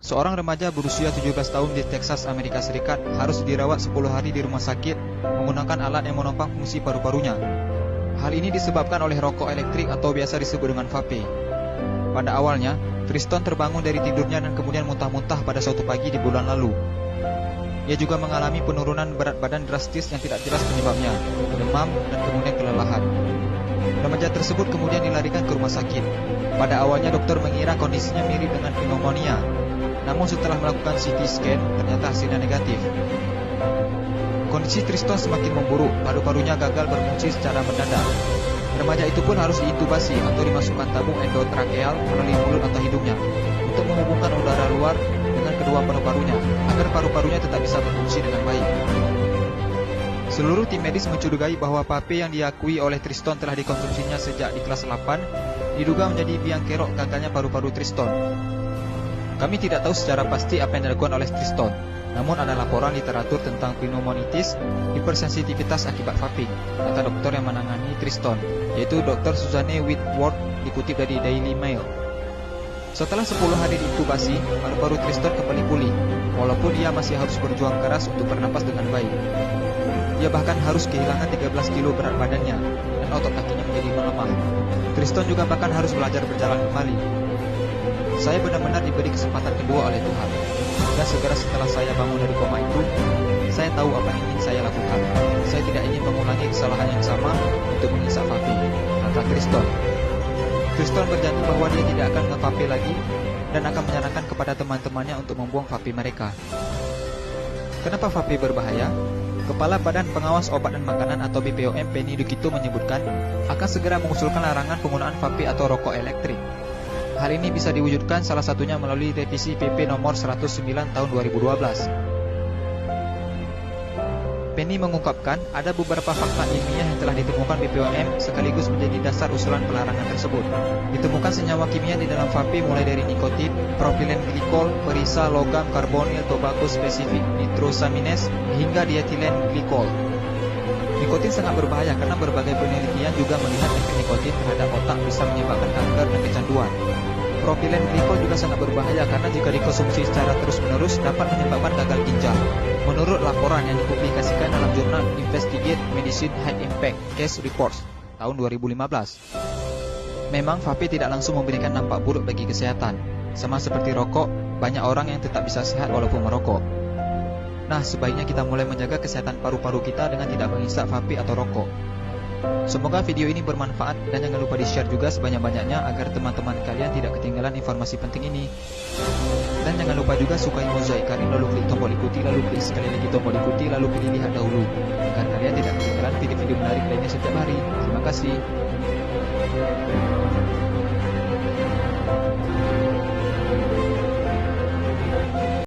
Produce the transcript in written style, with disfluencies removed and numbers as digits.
Seorang remaja berusia 17 tahun di Texas, Amerika Serikat harus dirawat 10 hari di rumah sakit menggunakan alat yang menopang fungsi paru-parunya. Hal ini disebabkan oleh rokok elektrik atau biasa disebut dengan vape. Pada awalnya, Triston terbangun dari tidurnya dan kemudian muntah-muntah pada suatu pagi di bulan lalu. Ia juga mengalami penurunan berat badan drastis yang tidak jelas penyebabnya, demam, dan kemudian kelelahan. Remaja tersebut kemudian dilarikan ke rumah sakit. Pada awalnya dokter mengira kondisinya mirip dengan pneumonia. Namun setelah melakukan CT scan, ternyata hasilnya negatif. Kondisi Triston semakin memburuk, paru-parunya gagal berfungsi secara mendadak. Remaja itu pun harus diintubasi atau dimasukkan tabung endotrakeal melalui mulut atau hidungnya untuk menghubungkan udara luar dengan kedua paru-parunya agar paru-parunya tetap bisa berfungsi dengan baik. Seluruh tim medis mencurigai bahwa vape yang diakui oleh Triston telah dikonsumsinya sejak di kelas 8 diduga menjadi biang kerok gagalnya paru-paru Triston. Kami tidak tahu secara pasti apa yang dilakukan oleh Triston, namun ada laporan literatur tentang pneumonitis, hipersensitivitas akibat vaping, kata dokter yang menangani Triston, yaitu Dr. Suzanne Whitworth, dikutip dari Daily Mail. Setelah 10 hari diintubasi, paru-paru Triston kembali pulih, walaupun ia masih harus berjuang keras untuk bernapas dengan baik. Ia bahkan harus kehilangan 13 kilo berat badannya, dan otot kakinya menjadi melemah. Triston juga bahkan harus belajar berjalan kembali. Saya benar-benar diberi kesempatan kedua oleh Tuhan. Dan segera setelah saya bangun dari koma itu, saya tahu apa yang ingin saya lakukan. Saya tidak ingin mengulangi kesalahan yang sama untuk menghisap vape, kata Triston. Triston berjanji bahwa dia tidak akan nge-vape lagi dan akan menyarankan kepada teman-temannya untuk membuang vape mereka. Kenapa vape berbahaya? Kepala Badan Pengawas Obat dan Makanan atau BPOM Penny Dukito menyebutkan akan segera mengusulkan larangan penggunaan vape atau rokok elektrik. Hal ini bisa diwujudkan salah satunya melalui revisi PP nomor 109 tahun 2012. Penny mengungkapkan ada beberapa fakta ilmiah yang telah ditemukan BPOM sekaligus menjadi dasar usulan pelarangan tersebut. Ditemukan senyawa kimia di dalam vape mulai dari nikotin, propilen glikol, perisa, logam, karbonil, tobacco spesifik, nitrosamines, hingga dietilen glikol. Nikotin sangat berbahaya karena berbagai penelitian juga melihat efek nikotin terhadap otak bisa menyebabkan kanker dan kecanduan. Propilen glikol juga sangat berbahaya karena jika dikonsumsi secara terus-menerus dapat menyebabkan gagal ginjal. Menurut laporan yang dipublikasikan dalam jurnal Investigate Medicine High Impact Case Reports tahun 2015. Memang vape tidak langsung memberikan dampak buruk bagi kesehatan. Sama seperti rokok, banyak orang yang tetap bisa sehat walaupun merokok. Nah, sebaiknya kita mulai menjaga kesehatan paru-paru kita dengan tidak menghisap vape atau rokok. Semoga video ini bermanfaat dan jangan lupa di-share juga sebanyak-banyaknya agar teman-teman kalian tidak ketinggalan informasi penting ini. Dan jangan lupa juga sukai Mozaik Karim, lalu klik tombol ikuti, lalu klik sekali lagi tombol ikuti, lalu pilih lihat dahulu agar kalian tidak ketinggalan video-video menarik lainnya setiap hari. Terima kasih.